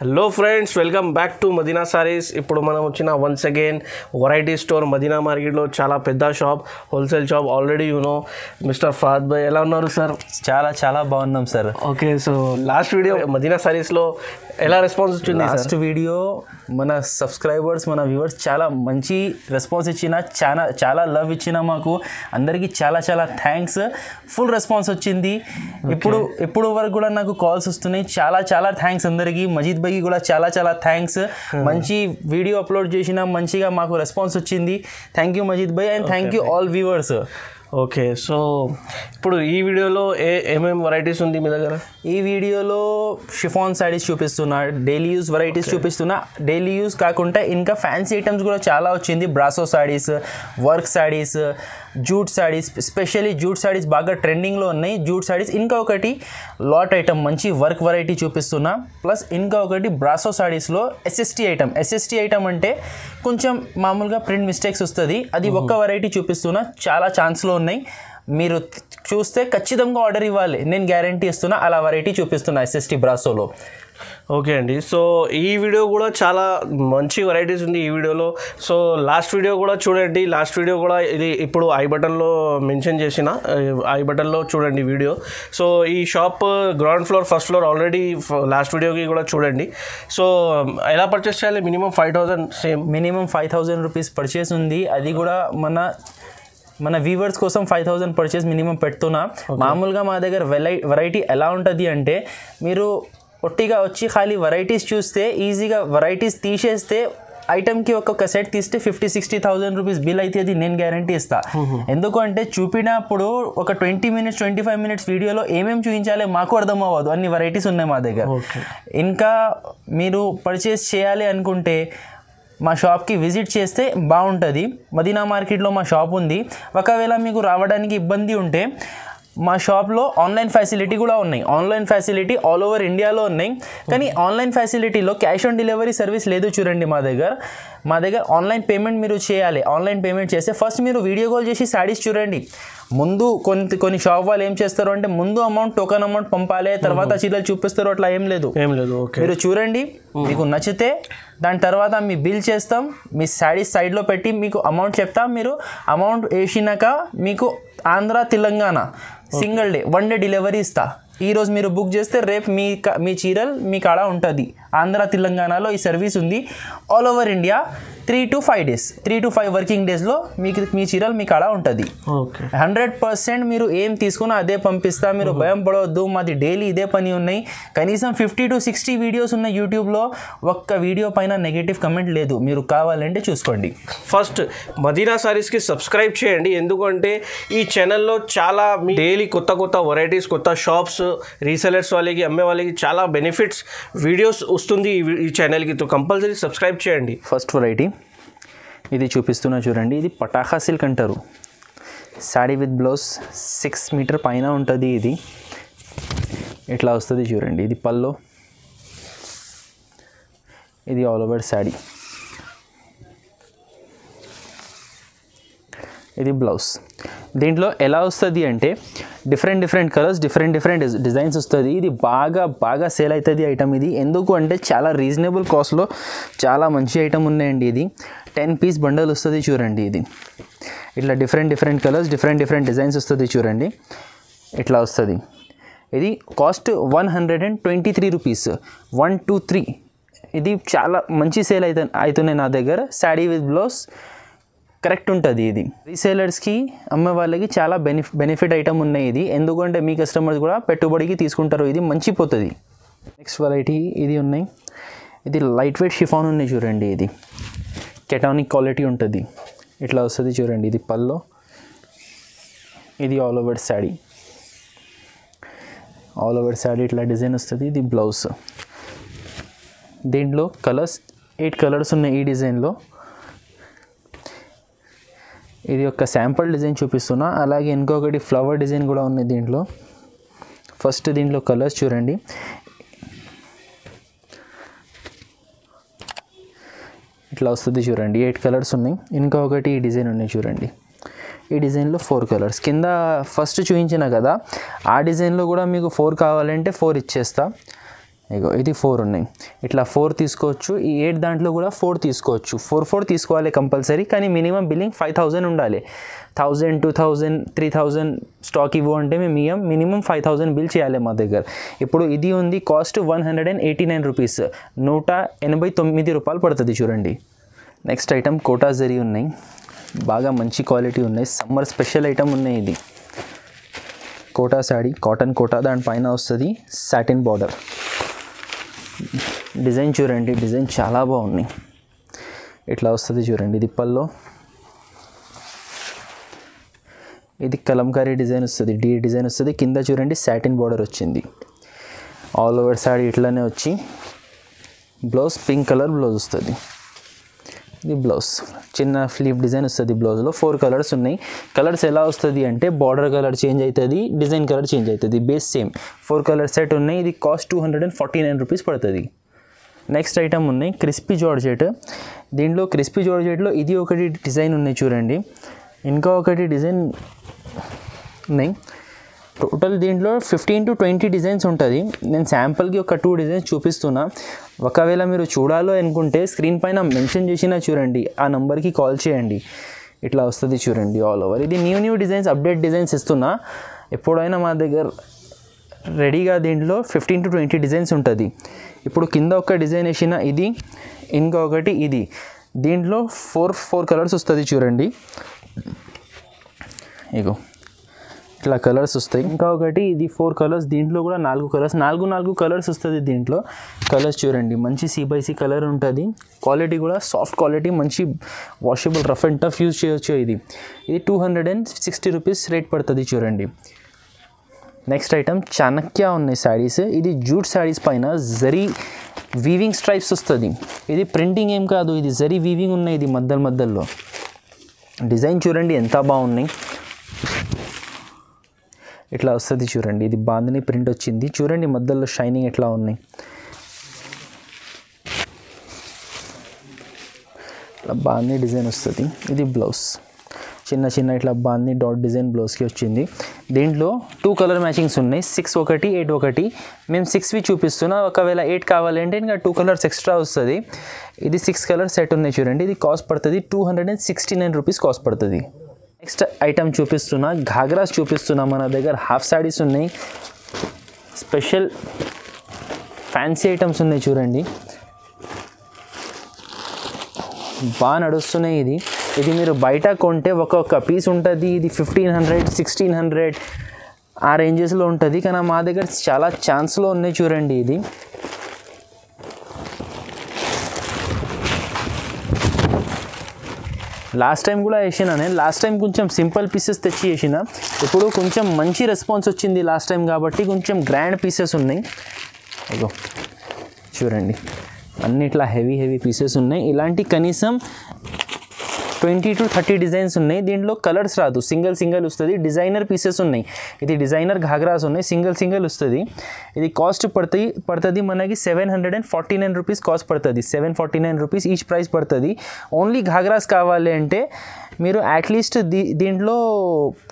Hello friends, welcome back to Madina Sarees. ఇప్పుడు మనం వచ్చిన once again variety store Madina మార్కెట్లో. చాలా పెద్ద shop, wholesale shop. Already mister Fahad bhai ఎలా ఉన్నారు సార్? చాలా బాగున్నాం sir. Okay, so last video Madina సారీస్లో ఎలా రెస్పాన్స్ వచ్చింది? లాస్ట్ వీడియో మన సబ్స్క్రైబర్స్, మన వ్యూవర్స్ చాలా మంచి రెస్పాన్స్ ఇచ్చిన, చాలా లవ్ ఇచ్చిన మాకు అందరికీ చాలా థ్యాంక్స్. ఫుల్ రెస్పాన్స్ వచ్చింది. ఇప్పుడు వరకు కూడా నాకు కాల్స్ వస్తున్నాయి. చాలా థ్యాంక్స్ అందరికీ. మజీద్ భాయ్కి కూడా చాలా థ్యాంక్స్. మంచి వీడియో అప్లోడ్ చేసిన, మంచిగా మాకు రెస్పాన్స్ వచ్చింది. థ్యాంక్ యూ మజీద్ భాయ్ and thank you all viewers. Okay, so ఇప్పుడు ఈ వీడియోలో ఏమేమి వెరైటీస్ ఉంది మీ దగ్గర? ఈ వీడియోలో షిఫాన్ శారీస్ చూపిస్తున్నా, డైలీ యూస్ వెరైటీస్ చూపిస్తున్నా. డైలీ యూస్ కాకుండా ఇంకా ఫ్యాన్సీ ఐటమ్స్ కూడా చాలా వచ్చింది. Brasso saris, work saris, jute saris, specially jute saris బాగా ట్రెండింగ్లో ఉన్నాయి. జూట్ శారీస్ ఇంకా ఒకటి లాట్ ఐటమ్ మంచి వర్క్ వెరైటీ చూపిస్తున్నా. ప్లస్ ఇంకా ఒకటి బ్రాసో శారీస్లో ఎస్ఎస్టీ ఐటమ్ అంటే కొంచెం మామూలుగా ప్రింట్ మిస్టేక్స్ వస్తుంది. అది ఒక్క వెరైటీ చూపిస్తున్నా. చాలా ఛాన్స్లో ఉన్నాయి. మీరు చూస్తే ఖచ్చితంగా ఆర్డర్ ఇవ్వాలి, నేను గ్యారంటీ ఇస్తున్నా. అలా వెరైటీ చూపిస్తున్నా ఎస్ఎస్టీ బ్రాసోలో. ఓకే అండి, సో ఈ వీడియో కూడా చాలా మంచి వెరైటీస్ ఉంది ఈ వీడియోలో. సో లాస్ట్ వీడియో కూడా చూడండి. లాస్ట్ వీడియో కూడా ఇది ఇప్పుడు ఐ బటన్లో మెన్షన్ చేసిన, ఐ బటన్లో చూడండి వీడియో. సో ఈ shop ground floor, first floor. Already last వీడియోకి కూడా చూడండి. సో ఎలా పర్చేస్ చేయాలి? Minimum 5,000, same minimum 5,000 rupees purchase ఉంది. అది కూడా మన వ్యూవర్స్ కోసం 5,000 పర్చేస్ మినిమం పెడుతున్నా. మామూలుగా మా దగ్గర వెరైటీ ఎలా ఉంటుంది అంటే, మీరు ఒట్టిగా వచ్చి ఖాళీ వెరైటీస్ చూస్తే ఈజీగా వెరైటీస్ తీసేస్తే ఐటమ్కి ఒక్కొక్క సెట్ తీస్తే 50,000-60,000 రూపీస్ బిల్ అవుతుంది. నేను గ్యారంటీ ఇస్తా. ఎందుకంటే చూపినప్పుడు ఒక 20 మినిట్స్ 25 మినిట్స్ వీడియోలో ఏమేమి చూపించాలి మాకు అర్థం అవ్వదు. అన్ని వెరైటీస్ ఉన్నాయి మా దగ్గర. ఇంకా మీరు పర్చేస్ చేయాలి అనుకుంటే మా షాప్కి విజిట్ చేస్తే బాగుంటుంది. మదీనా మార్కెట్లో మా షాప్ ఉంది. ఒకవేళ మీకు రావడానికి ఇబ్బంది ఉంటే మా షాప్లో ఆన్లైన్ ఫెసిలిటీ కూడా ఉన్నాయి. ఆన్లైన్ ఫెసిలిటీ ఆల్ ఓవర్ ఇండియాలో ఉన్నాయి. కానీ ఆన్లైన్ ఫెసిలిటీలో క్యాష్ ఆన్ డెలివరీ సర్వీస్ లేదు. చూడండి, మా దగ్గర ఆన్లైన్ పేమెంట్ మీరు చేయాలి. ఆన్లైన్ పేమెంట్ చేస్తే ఫస్ట్ మీరు వీడియో కాల్ చేసి శారీస్ చూడండి. ముందు కొన్ని షాప్ వాళ్ళు ఏం చేస్తారు అంటే, ముందు టోకన్ అమౌంట్ పంపాలి, తర్వాత చీరలు చూపిస్తారు. అట్లా ఏం లేదు. మీరు చూడండి, మీకు నచ్చితే దాని తర్వాత మీ బిల్ చేస్తాం. మీ శారీస్ సైడ్లో పెట్టి మీకు అమౌంట్ చెప్తాం. మీరు అమౌంట్ వేసినాక మీకు Andhra, Telangana single day 1 day delivery ఇస్తా. ఈరోజు మీరు బుక్ చేస్తే రేపు మీ చీరలు మీ కాడ ఉంటుంది. ఆంధ్ర, తెలంగాణలో ఈ సర్వీస్ ఉంది. All over India 3 to 5 days, 3 to 5 working డేస్లో మీ చీరలు మీ కాడ ఉంటుంది. 100% మీరు ఏం తీసుకున్నా అదే పంపిస్తా. మీరు భయం పడవద్దు. మాది డైలీ ఇదే పని ఉన్నాయి. కనీసం 50 to 60 వీడియోస్ ఉన్నాయి యూట్యూబ్లో. ఒక్క వీడియో పైన నెగిటివ్ కమెంట్ లేదు. మీరు కావాలంటే చూసుకోండి. ఫస్ట్ మదీనా సారీస్కి సబ్స్క్రైబ్ చేయండి. ఎందుకంటే ఈ ఛానల్లో చాలా డైలీ కొత్త వెరైటీస్, కొత్త షాప్స్, రీసెలర్స్ వాళ్ళకి, అమ్మే వాళ్ళకి చాలా బెనిఫిట్స్ వీడియోస్ వస్తుంది ఈ ఛానల్కి. తో కంపల్సరీ సబ్స్క్రైబ్ చేయండి. ఫస్ట్ వెరైటీ ఇది చూపిస్తున్నా చూడండి. ఇది పటాఖా సిల్క్ అంటారు. శారీ విత్ బ్లౌజ్ 6 మీటర్ పైన ఉంటుంది. ఇది ఇట్లా వస్తుంది చూడండి. ఇది పల్లో, ఇది ఆల్ ఓవర్ శారీ, ఇది బ్లౌజ్. దీంట్లో ఎలా వస్తుంది అంటే డిఫరెంట్ కలర్స్, డిఫరెంట్ డిజైన్స్ వస్తుంది. ఇది బాగా సేల్ అవుతుంది ఐటమ్ ఇది. ఎందుకు అంటే చాలా రీజనబుల్ కాస్ట్లో చాలా మంచి ఐటమ్ ఉన్నాయండి. ఇది 10 పీస్ బండల్ వస్తుంది చూడండి. ఇది ఇట్లా డిఫరెంట్ కలర్స్, డిఫరెంట్ డిజైన్స్ వస్తుంది చూడండి. ఇట్లా వస్తుంది. ఇది కాస్ట్ 123 రూపీస్, 1 to 3. ఇది చాలా మంచి సేల్ అవుతున్నాయి నా దగ్గర. శారీ విత్ బ్లౌజ్ కరెక్ట్ ఉంటుంది. ఇది రీసేలర్స్కి, అమ్మే వాళ్ళకి చాలా బెనిఫిట్ ఐటమ్ ఉన్నాయి ఇది. ఎందుకంటే మీ కస్టమర్స్ కూడా పెట్టుబడికి తీసుకుంటారు. ఇది మంచిపోతుంది. నెక్స్ట్ వెరైటీ ఇది ఉన్నాయి. ఇది లైట్ వెయిట్ షిఫాన్ ఉన్నాయి చూడండి. ఇది కెటానిక్ క్వాలిటీ ఉంటుంది. ఇట్లా వస్తుంది చూడండి. ఇది పల్లో, ఇది ఆల్ ఓవర్ శారీ, ఇట్లా డిజైన్ వస్తుంది. ఇది బ్లౌజ్. దీంట్లో కలర్స్ 8 కలర్స్ ఉన్నాయి ఈ డిజైన్లో. ఇది ఒక శాంపుల్ డిజైన్ చూపిస్తున్నా. అలాగే ఇంకొకటి ఫ్లవర్ డిజైన్ కూడా ఉంది దీంట్లో. ఫస్ట్ దీంట్లో కలర్స్ చూడండి. ఇట్లా వస్తుంది చూడండి. 8 కలర్స్ ఉన్నాయి. ఇంకొకటి ఈ డిజైన్ ఉన్నాయి చూడండి. ఈ డిజైన్లో 4 కలర్స్. కింద ఫస్ట్ చూపించిన కదా ఆ డిజైన్లో కూడా మీకు 4 కావాలంటే 4 ఇచ్చేస్తా. ఇగో ఇది 4 ఉన్నాయి. ఇట్లా 4 తీసుకోవచ్చు. ఈ 8 దాంట్లో కూడా 4 తీసుకోవచ్చు. 4 తీసుకోవాలి కంపల్సరీ. కానీ మినిమం బిల్లింగ్ 5000 ఉండాలి. 1000, 2000, 3000 స్టాక్ ఇవ్వు అంటే మేము మినిమం 5000 బిల్ చేయాలి మా దగ్గర. ఇప్పుడు ఇది ఉంది కాస్ట్ 189 రూపీస్, 189 రూపాయలు పడుతుంది చూడండి. నెక్స్ట్ ఐటమ్ కోటా జరీ ఉన్నాయి, బాగా మంచి క్వాలిటీ ఉన్నాయి, సమ్మర్ స్పెషల్ ఐటమ్ ఉన్నాయి. ఇది కోటా శాడీ, కాటన్ కోటా, దానిపైన వస్తుంది సాటిన్ బార్డర్. డిజైన్ చూడండి, డిజైన్ చాలా బాగున్నాయి. ఇట్లా వస్తుంది చూడండి. ఇది పల్లో, ఇది కలంకారీ డిజైన్ వస్తుంది, డి డిజైన్ వస్తుంది. కింద చూడండి సాటిన్ బార్డర్ వచ్చింది. ఆల్ ఓవర్ శాడీ ఇట్లానే వచ్చి బ్లౌజ్ పింక్ కలర్ బ్లౌజ్ వస్తుంది. ఇది బ్లౌజ్ చిన్న ఫ్లీప్ డిజైన్ వస్తుంది. బ్లౌజ్లో 4 కలర్స్ ఉన్నాయి. కలర్స్ ఎలా వస్తుంది అంటే బార్డర్ కలర్ చేంజ్ అవుతుంది, డిజైన్ కలర్ చేంజ్ అవుతుంది, బేస్ సేమ్. 4 కలర్ సెట్ ఉన్నాయి. ఇది కాస్ట్ 249 రూపీస్ పడుతుంది. నెక్స్ట్ ఐటమ్ ఉన్నాయి క్రిస్పీ జార్జెట్. దీంట్లో క్రిస్పీ జార్జెట్లో ఇది ఒకటి డిజైన్ ఉన్నాయి చూడండి, ఇంకా ఒకటి డిజైన్ ఉన్నాయి. టోటల్ దీంట్లో 15 to 20 డిజైన్స్ ఉంటుంది. నేను శాంపుల్కి ఒక 2 డిజైన్స్ చూపిస్తున్నా. ఒకవేళ మీరు చూడాలో అనుకుంటే స్క్రీన్ పైన మెన్షన్ చేసినా చూడండి, ఆ నెంబర్కి కాల్ చేయండి. ఇట్లా వస్తుంది చూడండి ఆల్ ఓవర్. ఇది న్యూ డిజైన్స్, అప్డేట్ డిజైన్స్ ఇస్తున్నా. ఎప్పుడైనా మా దగ్గర రెడీగా దీంట్లో 15 to 20 డిజైన్స్ ఉంటుంది. ఇప్పుడు కింద ఒక డిజైన్ వేసిన ఇది, ఇంకొకటి ఇది. దీంట్లో 4 కలర్స్ వస్తుంది చూడండి. ఇగో ఇట్లా కలర్స్ వస్తాయి. ఇంకా ఒకటి ఇది 4 కలర్స్, దీంట్లో కూడా 4 కలర్స్, 4 కలర్స్ వస్తుంది దీంట్లో. కలర్స్ చూడండి, మంచి C/C కలర్ ఉంటుంది. క్వాలిటీ కూడా సాఫ్ట్ క్వాలిటీ, మంచి washable, rough and tough use చేయొచ్చు. ఇది 260 రూపీస్ రేట్ పడుతుంది చూడండి. నెక్స్ట్ ఐటమ్ చాణక్య ఉన్నాయి శారీస్. ఇది జూట్ శారీస్ పైన జరీ వీవింగ్ స్ట్రైప్స్ వస్తుంది. ఇది ప్రింటింగ్ ఏం కాదు, ఇది జరీ వీవింగ్ ఉన్నాయి. ఇది మధ్యలో డిజైన్ చూడండి ఎంత బాగున్నాయి. ఇట్లా వస్తుంది చూడండి. ఇది బాందిని ప్రింట్ వచ్చింది చూడండి, మధ్యలో షైనింగ్ ఎట్లా ఉన్నాయి. ఇట్లా బాందిని డిజైన్ వస్తుంది. ఇది బ్లౌజ్ చిన్న ఇట్లా బాందిని డాట్ డిజైన్ బ్లౌజ్కి వచ్చింది. దీంట్లో 2 కలర్ మ్యాచింగ్స్ ఉన్నాయి, 6 ఒకటి 8 ఒకటి. మేము 6వి చూపిస్తున్నా. ఒకవేళ 8 కావాలంటే ఇంకా 2 కలర్స్ ఎక్స్ట్రా వస్తుంది. ఇది 6 కలర్ సెట్ ఉన్నాయి చూడండి. ఇది కాస్ట్ పడుతుంది 269 రూపీస్ కాస్ట్ పడుతుంది. నెక్స్ట్ ఐటమ్ చూపిస్తున్నా, ఘాగ్రాస్ చూపిస్తున్నా. మన దగ్గర హాఫ్ శారీస్ ఉన్నాయి, స్పెషల్ ఫ్యాన్సీ ఐటమ్స్ ఉన్నాయి చూడండి, బాగా నడుస్తున్నాయి. ఇది మీరు బయట కొంటే ఒక్కొక్క పీస్ ఉంటుంది. ఇది 1500, 1600 ఆ రేంజెస్లో ఉంటుంది. కానీ మా దగ్గర చాలా ఛాన్స్లో ఉన్నాయి చూడండి. ఇది లాస్ట్ టైం కూడా వేసిన నేను. లాస్ట్ టైం కొంచెం సింపుల్ పీసెస్ తెచ్చి వేసిన. ఇప్పుడు కొంచెం మంచి రెస్పాన్స్ వచ్చింది లాస్ట్ టైం కాబట్టి కొంచెం గ్రాండ్ పీసెస్ ఉన్నాయి. ఇగో చూడండి, అన్నిట్లా హెవీ పీసెస్ ఉన్నాయి. ఇలాంటి కనీసం 20 to 30 డిజైన్స్ ఉన్నాయి. దీంట్లో కలర్స్ రాదు, సింగిల్ వస్తుంది. డిజైనర్ పీసెస్ ఉన్నాయి. ఇది డిజైనర్ ఘాగ్రాస్ ఉన్నాయి, సింగిల్ వస్తుంది. ఇది కాస్ట్ పడుతుంది మనకి 749 రూపీస్ కాస్ట్ పడుతుంది. 749 రూపీస్ ఈచ్ ప్రైస్ పడుతుంది. ఓన్లీ ఘాగ్రాస్ కావాలి అంటే మీరు అట్లీస్ట్ దీంట్లో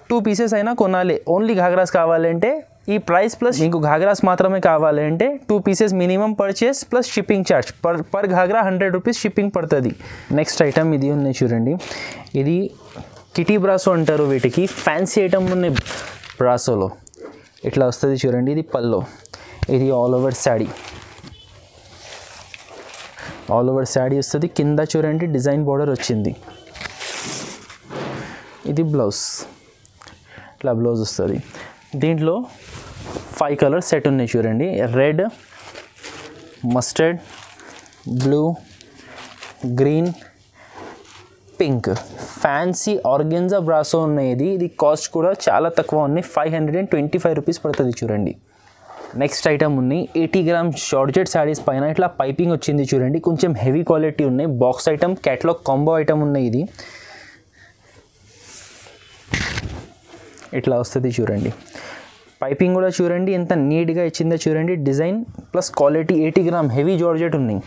2 పీసెస్ అయినా కొనాలి. ఓన్లీ ఘాగ్రాస్ కావాలంటే ఈ ప్రైస్ ప్లస్ మీకు ఘాగ్రాస్ మాత్రమే కావాలంటే 2 pieces minimum purchase plus shipping charge. Per ghagra 100 rupees shipping పడుతుంది. నెక్స్ట్ ఐటమ్ ఇది ఉన్నాయి చూడండి. ఇది కిటీ బ్రాసో అంటారు వీటికి. ఫ్యాన్సీ ఐటమ్ ఉన్నాయి బ్రాసోలో. ఇట్లా వస్తుంది చూడండి. ఇది పల్లో, ఇది ఆల్ ఓవర్ శాడీ వస్తుంది. కింద చూడండి డిజైన్ బార్డర్ వచ్చింది. ఇది బ్లౌజ్, ఇట్లా బ్లౌజ్ వస్తుంది. దీంట్లో 5 కలర్స్ సెట్ ఉన్నాయి చూడండి. Red, mustard, blue, green, pink. Fancy organza brasso ఉన్నాయి. ఇది కాస్ట్ కూడా చాలా తక్కువ ఉన్నాయి, 525 రూపీస్ పడుతుంది చూడండి. నెక్స్ట్ ఐటమ్ ఉన్నాయి 80 గ్రామ్స్ జార్జెట్ శారీస్ పైన ఇట్లా పైపింగ్ వచ్చింది చూడండి. కొంచెం హెవీ క్వాలిటీ ఉన్నాయి. Box item, catalogue combo item ఉన్నాయి. ఇది ఇట్లా వస్తుంది చూడండి. పైపింగ్ కూడా చూడండి ఎంత నీట్గా ఇచ్చిందో చూడండి. Design plus quality 80 gram heavy georgette ఉన్నాయి.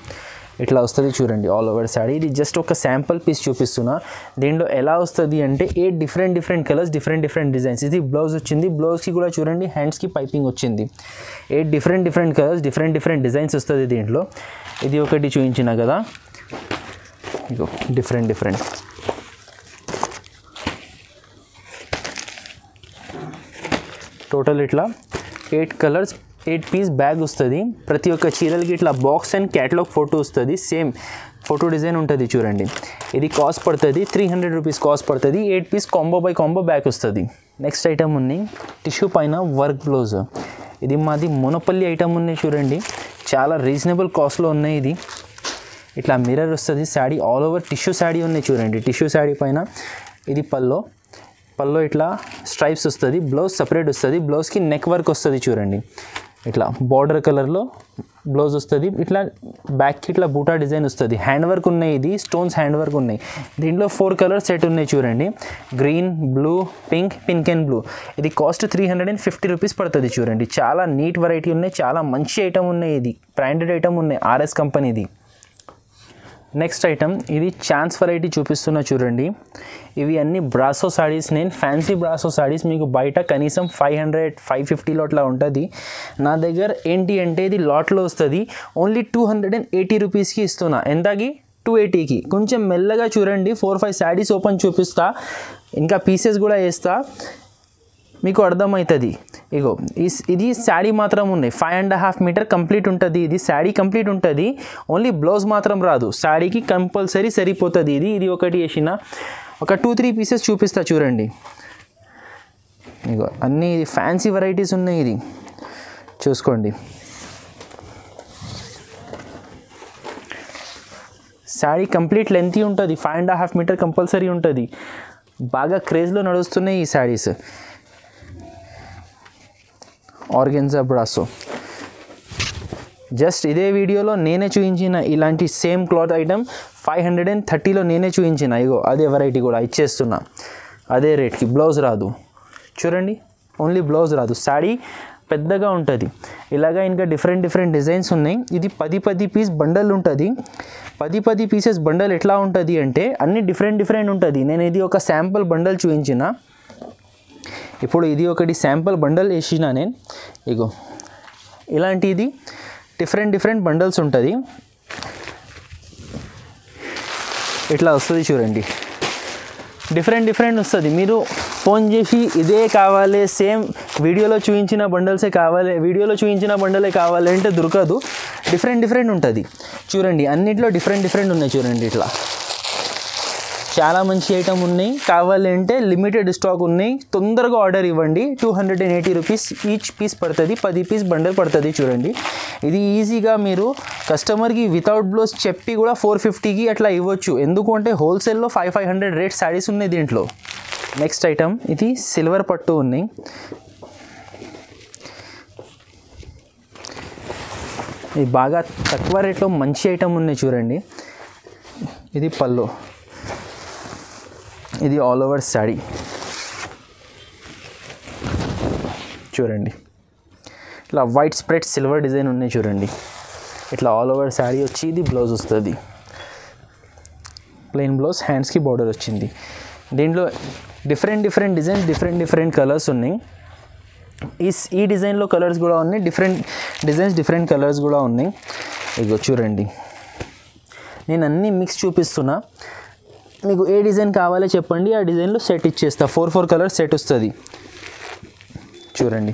ఇట్లా వస్తుంది చూడండి ఆల్ ఓవర్ శారీ. ఇది జస్ట్ ఒక శాంపుల్ పీస్ చూపిస్తున్నా. దీంట్లో ఎలా వస్తుంది అంటే 8 డిఫరెంట్ కలర్స్, డిఫరెంట్ డిజైన్స్. ఇది బ్లౌజ్ వచ్చింది. బ్లౌజ్కి కూడా చూడండి హ్యాండ్స్కి పైపింగ్ వచ్చింది. 8 డిఫరెంట్ కలర్స్, డిఫరెంట్ డిజైన్స్ వస్తుంది దీంట్లో. ఇది ఒకటి చూపించిన కదా, ఇగో డిఫరెంట్ టోటల్ ఇట్లా 8 కలర్స్, 8 పీస్ బ్యాగ్ వస్తుంది. ప్రతి ఒక్క చీరలకి ఇట్లా బాక్స్ అండ్ క్యాటలాగ్ ఫోటో వస్తుంది. సేమ్ ఫోటో డిజైన్ ఉంటుంది చూడండి. ఇది కాస్ట్ పడుతుంది 300 రూపీస్ కాస్ట్ పడుతుంది. 8 piece combo by combo bag వస్తుంది. నెక్స్ట్ ఐటమ్ ఉంది టిష్యూ పైన వర్క్ బ్లౌజ్. ఇది మాది మొనపల్లి ఐటమ్ ఉన్నాయి చూడండి. చాలా రీజనబుల్ కాస్ట్లో ఉన్నాయి. ఇది ఇట్లా మిర్రర్ వస్తుంది. Sari all over tissue sari ఉన్నాయి చూడండి. టిష్యూ శాడీ పైన ఇది పల్లో ఇట్లా స్ట్రైప్స్ వస్తుంది. బ్లౌజ్ సపరేట్ వస్తుంది. బ్లౌజ్కి నెక్ వర్క్ వస్తుంది చూడండి. ఇట్లా బార్డర్ కలర్లో బ్లౌజ్ వస్తుంది. ఇట్లా బ్యాక్కి ఇట్లా బూటా డిజైన్ వస్తుంది. హ్యాండ్ వర్క్ ఉన్నాయి. ఇది స్టోన్స్ హ్యాండ్ వర్క్ ఉన్నాయి. దీంట్లో 4 కలర్ సెట్ ఉన్నాయి చూడండి. Green, blue, pink and blue. ఇది కాస్ట్ 350 రూపీస్ పడుతుంది చూడండి. చాలా నీట్ వెరైటీ ఉన్నాయి. చాలా మంచి ఐటమ్ ఉన్నాయి. ఇది బ్రాండెడ్ ఐటమ్ ఉన్నాయి, RS కంపెనీది. నెక్స్ట్ ఐటమ్ ఇది ఛాన్స్ వెరైటీ చూపిస్తున్నా చూడండి. ఇవి అన్ని బ్రాసో సారీస్. నేను ఫ్యాన్సీ బ్రాసో సారీస్ మీకు బయట కనీసం 500-550 అట్లా ఉంటుంది. నా దగ్గర ఏంటి అంటే ఇది లాట్లో వస్తుంది. ఓన్లీ 280 రూపీస్కి ఇస్తున్నా. ఎంతకి? 280కి. కొంచెం మెల్లగా చూడండి. 4-5 శారీస్ ఓపెన్ చూపిస్తా, ఇంకా పీసెస్ కూడా వేస్తా, మీకు అర్థమవుతుంది. ఇగో ఇది శారీ మాత్రం ఉన్నాయి. 5.5 మీటర్ కంప్లీట్ ఉంటుంది. ఇది శారీ కంప్లీట్ ఉంటుంది. ఓన్లీ బ్లౌజ్ మాత్రం రాదు. శారీకి కంపల్సరీ సరిపోతుంది. ఇది ఒకటి వేసిన ఒక 2-3 పీసెస్ చూపిస్తా చూడండి. ఇగో అన్నీ ఫ్యాన్సీ వెరైటీస్ ఉన్నాయి. ఇది చూసుకోండి. శారీ కంప్లీట్ లెంతీ ఉంటుంది. 5.5 మీటర్ కంపల్సరీ ఉంటుంది. బాగా క్రేజ్లో నడుస్తున్నాయి ఈ శారీస్. Organza brasso. జస్ట్ ఇదే వీడియోలో నేనే చూపించిన ఇలాంటి సేమ్ క్లాత్ ఐటమ్ 530లో నేనే చూపించిన. ఇగో అదే వెరైటీ కూడా ఇచ్చేస్తున్నా అదే రేట్కి. బ్లౌజ్ రాదు చూడండి. ఓన్లీ బ్లౌజ్ రాదు. శారీ పెద్దగా ఉంటుంది. ఇలాగా ఇంకా డిఫరెంట్ డిజైన్స్ ఉన్నాయి. ఇది 10 పీస్ బండల్ ఉంటుంది. 10 పీసెస్ బండల్ ఎట్లా ఉంటుంది అంటే అన్ని డిఫరెంట్ ఉంటుంది. నేను ఇది ఒక శాంపుల్ బండల్ చూపించిన. ఇప్పుడు ఇది ఒకటి శాంపుల్ బండల్ వేసిన నేను. ఇగో ఇలాంటిది డిఫరెంట్ బండల్స్ ఉంటుంది. ఇట్లా వస్తుంది చూడండి. డిఫరెంట్ వస్తుంది. మీరు ఫోన్ చేసి ఇదే కావాలి, సేమ్ వీడియోలో చూపించిన బండల్సే కావాలి, వీడియోలో చూపించిన బండలే కావాలి అంటే దొరకదు. డిఫరెంట్ ఉంటుంది చూడండి. అన్నిట్లో డిఫరెంట్ ఉన్నాయి చూడండి. ఇట్లా చాలా మంచి ఐటమ్ ఉన్నాయి. కావాలి అంటే లిమిటెడ్ స్టాక్ ఉన్నాయి. తొందరగా ఆర్డర్ ఇవ్వండి. 280 రూపీస్ ఈచ్ పీస్ పడుతుంది. 10 పీస్ బండల్ పడుతుంది చూడండి. ఇది ఈజీగా మీరు కస్టమర్కి వితౌట్ బ్లౌజ్ చెప్పి కూడా 450కి అట్లా ఇవ్వచ్చు. ఎందుకంటే హోల్సేల్లో 500 రేట్ శారీస్ ఉన్నాయి దీంట్లో. నెక్స్ట్ ఐటమ్ ఇది సిల్వర్ పట్టు ఉన్నాయి. ఇది బాగా తక్కువ రేట్లో మంచి ఐటమ్ ఉన్నాయి చూడండి. ఇది పల్లో. ఇది ఆల్ ఓవర్ శారీ చూడండి. ఇట్లా వైట్ స్ప్రెడ్ సిల్వర్ డిజైన్ ఉన్నాయి చూడండి. ఇట్లా ఆల్ ఓవర్ శారీ వచ్చి ఇది బ్లౌజ్ వస్తుంది. ప్లెయిన్ బ్లౌజ్, హ్యాండ్స్కి బార్డర్ వచ్చింది. దీంట్లో డిఫరెంట్ డిజైన్స్, డిఫరెంట్ కలర్స్ ఉన్నాయి. ఈ డిజైన్లో కలర్స్ కూడా ఉన్నాయి. డిఫరెంట్ డిజైన్స్, డిఫరెంట్ కలర్స్ కూడా ఉన్నాయి. ఇగో చూడండి. నేను అన్నీ మిక్స్ చూపిస్తున్నా. మీకు ఏ డిజైన్ కావాలో చెప్పండి, ఆ డిజైన్లో సెట్ ఇచ్చేస్తా. 4 కలర్ సెట్ వస్తుంది చూడండి.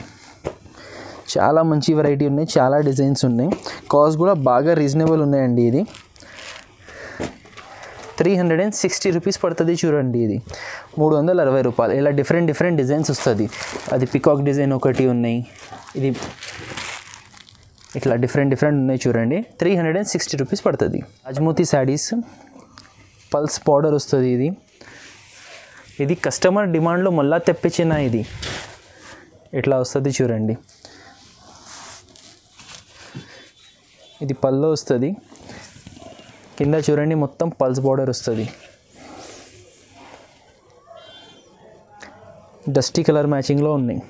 చాలా మంచి వెరైటీ ఉన్నాయి. చాలా డిజైన్స్ ఉన్నాయి. కాస్ట్ కూడా బాగా రీజనబుల్ ఉన్నాయండి. ఇది 360 రూపీస్ పడుతుంది చూడండి. ఇది 360 రూపాయలు. ఇలా డిఫరెంట్ డిజైన్స్ వస్తుంది. అది పికాక్ డిజైన్ ఒకటి ఉన్నాయి. ఇది ఇట్లా డిఫరెంట్ ఉన్నాయి చూడండి. 360 రూపీస్ పడుతుంది. అజ్మూతి శారీస్ పల్స్ పౌడర్ వస్తుంది. ఇది కస్టమర్ డిమాండ్లో మళ్ళా తెప్పించిన. ఇది ఇట్లా వస్తుంది చూడండి. ఇది పల్లో వస్తుంది. కింద చూడండి మొత్తం పల్స్ పౌడర్ వస్తుంది. డస్టీ కలర్ మ్యాచింగ్లో ఉన్నాయి.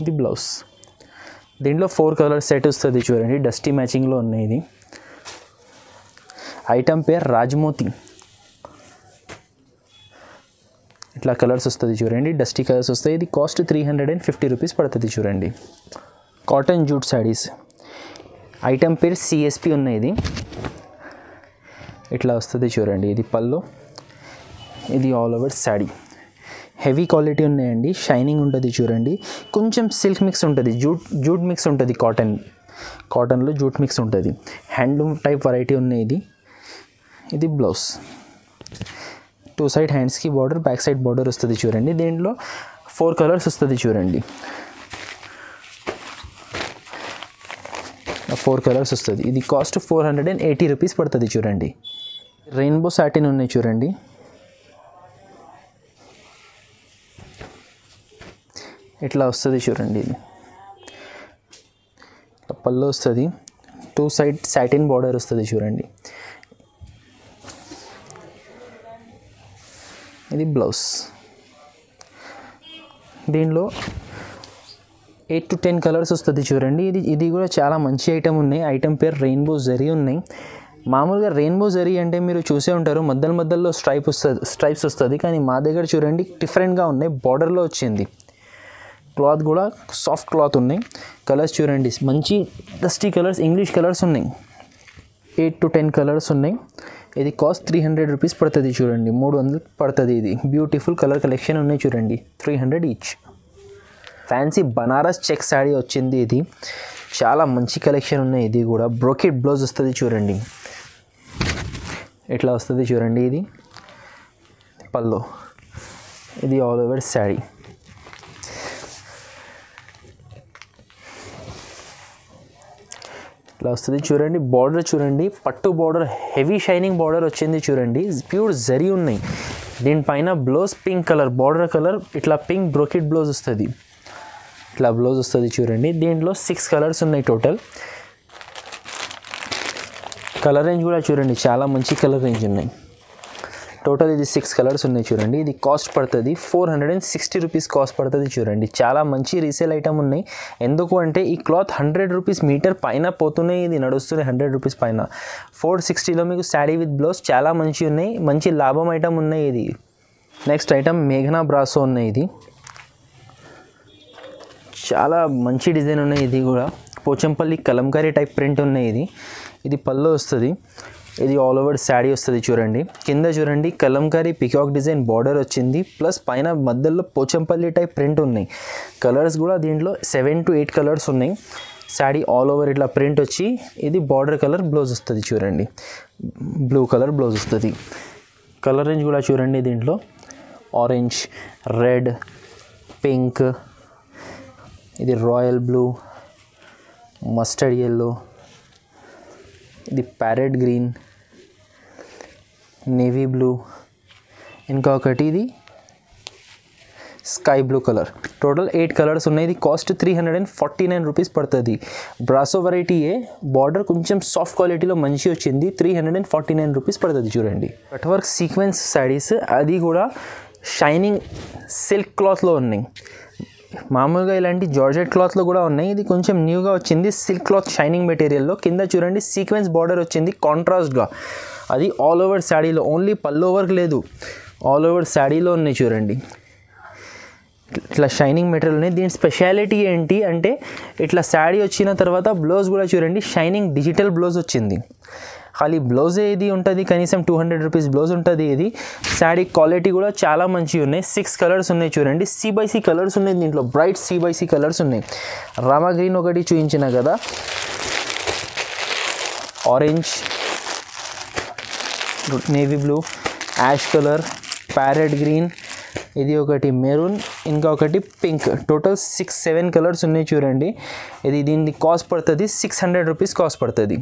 ఇది బ్లౌజ్. దీంట్లో 4 కలర్ సెట్ వస్తుంది చూడండి. డస్టీ మ్యాచింగ్లో ఉన్నాయి. ఇది ఐటమ్ పేరు రాజ్మోతి. ఇట్లా కలర్స్ వస్తుంది చూడండి, డస్టీ కలర్స్ వస్తాయి. ఇది కాస్ట్ 350 రూపీస్ పడుతుంది చూడండి. కాటన్ జూట్ శారీస్ ఐటమ్ పేరు సిఎస్పి ఉన్నాయి. ఇది ఇట్లా వస్తుంది చూడండి. ఇది పళ్ళు, ఇది all over sari. Heavy quality ఉన్నాయండి, షైనింగ్ ఉంటుంది చూడండి. కొంచెం సిల్క్ మిక్స్ ఉంటుంది, జూట్ మిక్స్ ఉంటుంది, కాటన్లో జూట్ మిక్స్ ఉంటుంది. హ్యాండ్లూమ్ టైప్ వెరైటీ ఉన్నాయి. ఇది బ్లౌజ్, 2 సైడ్ హ్యాండ్స్కి బార్డర్, బ్యాక్ సైడ్ బార్డర్ వస్తుంది చూడండి. దీంట్లో 4 కలర్స్ వస్తుంది చూడండి. 4 కలర్స్ వస్తుంది. ఇది కాస్ట్ 480 రూపీస్ పడుతుంది చూడండి. రెయిన్బో సాటిన్ ఉన్నాయి చూడండి. ఇట్లా వస్తుంది చూడండి. ఇది పళ్ళు వస్తుంది, 2 సైడ్ సాటిన్ బార్డర్ వస్తుంది చూడండి. ఇది బ్లౌజ్. దీనిలో 8 to 10 కలర్స్ వస్తుంది చూడండి. ఇది కూడా చాలా మంచి ఐటమ్ ఉన్నాయి. ఐటమ్ పేరు రెయిన్బో జరీ ఉన్నాయి. మామూలుగా రెయిన్బో జరీ అంటే మీరు చూసే ఉంటారు, మధ్యలో స్ట్రైప్స్ వస్తుంది. కానీ మా దగ్గర చూడండి డిఫరెంట్గా ఉన్నాయి, బార్డర్లో వచ్చింది. క్లాత్ కూడా సాఫ్ట్ క్లాత్ ఉన్నాయి. కలర్స్ చూడండి, మంచి డస్టీ కలర్స్, ఇంగ్లీష్ కలర్స్ ఉన్నాయి. 8 to 10 కలర్స్ ఉన్నాయి. ఇది కాస్ట్ 300 రూపీస్ పడుతుంది చూడండి. 300 పడుతుంది. ఇది బ్యూటిఫుల్ కలర్ కలెక్షన్ ఉన్నాయి చూడండి. 300 each. Fancy Banaras check sari వచ్చింది. ఇది చాలా మంచి కలెక్షన్ ఉన్నాయి. ఇది కూడా బ్రోకెట్ బ్లౌజ్ వస్తుంది చూడండి. ఇట్లా వస్తుంది చూడండి. ఇది పళ్ళు, ఇది ఆల్ ఓవర్ శారీ. ఇట్లా వస్తుంది చూడండి. బార్డర్ చూడండి, పట్టు బార్డర్, హెవీ షైనింగ్ బార్డర్ వచ్చింది చూడండి. ప్యూర్ జరీ ఉన్నాయి. దీనిపైన blouse pink colour, border colour ఇట్లా పింక్ బ్రోకెట్ బ్లౌజ్ వస్తుంది. ఇట్లా బ్లౌజ్ వస్తుంది చూడండి. దీంట్లో 6 కలర్స్ ఉన్నాయి టోటల్. కలర్ రేంజ్ కూడా చూడండి, చాలా మంచి కలర్ రేంజ్ ఉన్నాయి. టోటల్ ఇది 6 కలర్స్ ఉన్నాయి చూడండి. ఇది కాస్ట్ పడుతుంది 460 రూపీస్ కాస్ట్ పడుతుంది చూడండి. చాలా మంచి రీసేల్ ఐటమ్ ఉన్నాయి. ఎందుకు అంటే ఈ క్లాత్ 100 రూపీస్ మీటర్ పైన పోతున్నాయి. ఇది నడుస్తున్నాయి 100 రూపీస్ పైన. 460లో మీకు శారీ విత్ బ్లౌజ్ చాలా మంచి ఉన్నాయి. మంచి లాభం ఐటమ్ ఉన్నాయి. ఇది నెక్స్ట్ ఐటమ్ మేఘనా బ్రాసో ఉన్నాయి. ఇది చాలా మంచి డిజైన్ ఉన్నాయి. ఇది కూడా పోచంపల్లి కలంకారీ టైప్ ప్రింట్ ఉన్నాయి. ఇది పళ్ళు వస్తుంది. ఇది ఆల్ ఓవర్ శారీ వస్తుంది చూడండి. కింద చూడండి కలంకారీ పికాక్ డిజైన్ బార్డర్ వచ్చింది, ప్లస్ పైన మధ్యలో పోచంపల్లి టైప్ ప్రింట్ ఉన్నాయి. కలర్స్ కూడా దీంట్లో 7 to 8 కలర్స్ ఉన్నాయి. శారీ ఆల్ ఓవర్ ఇట్లా ప్రింట్ వచ్చి, ఇది బార్డర్ కలర్ బ్లౌజ్ వస్తుంది చూడండి. బ్లూ కలర్ బ్లౌజ్ వస్తుంది. కలర్ రేంజ్ కూడా చూడండి. దీంట్లో ఆరెంజ్, రెడ్, పింక్, ఇది రాయల్ బ్లూ, మస్టర్డ్ ఎల్లో, ఇది ప్యారెట్ గ్రీన్, నేవీ బ్లూ, ఇంకొకటి ఇది sky blue colour. Total 8 colours ఉన్నాయి. ఇది కాస్ట్ 349 రూపీస్ పడుతుంది. బ్రాసో వెరైటీయే, బార్డర్ కొంచెం సాఫ్ట్ క్వాలిటీలో మంచి వచ్చింది. 349 రూపీస్ పడుతుంది చూడండి. కట్ వర్క్ సీక్వెన్స్ శారీస్, అది కూడా షైనింగ్ సిల్క్ క్లాత్లో ఉన్నాయి. మామూలుగా ఇలాంటి జార్జెట్ క్లాత్లో కూడా ఉన్నాయి. ఇది కొంచెం న్యూగా వచ్చింది, సిల్క్ క్లాత్ షైనింగ్ మెటీరియల్లో. కింద చూడండి సీక్వెన్స్ బార్డర్ వచ్చింది కాంట్రాస్ట్గా. అది ఆల్ ఓవర్ శారీలో, ఓన్లీ పల్లో వర్క్ లేదు, ఆల్ ఓవర్ శారీలో ఉన్నాయి చూడండి. ఇట్లా షైనింగ్ మెటీరియల్ ఉన్నాయి. దీని స్పెషాలిటీ ఏంటి అంటే ఇట్లా శారీ వచ్చిన తర్వాత బ్లౌజ్ కూడా చూడండి షైనింగ్ డిజిటల్ బ్లౌజ్ వచ్చింది. ఖాళీ బ్లౌజే ఇది ఉంటుంది, కనీసం 200 రూపీస్ బ్లౌజ్ ఉంటుంది. ఇది శారీ క్వాలిటీ కూడా చాలా మంచిగా ఉన్నాయి. 6 కలర్స్ ఉన్నాయి చూడండి. C/C కలర్స్ ఉన్నాయి దీంట్లో, బ్రైట్ C/C కలర్స్ ఉన్నాయి. రామా గ్రీన్ ఒకటి చూపించిన కదా, orange, navy blue, ash colour, parrot green, ఇది ఒకటి మెరూన్, ఇంకొకటి పింక్. టోటల్ 6-7 కలర్స్ ఉన్నాయి చూడండి. ఇది దీని కాస్ట్ పడుతుంది 600 రూపీస్ కాస్ట్ పడుతుంది.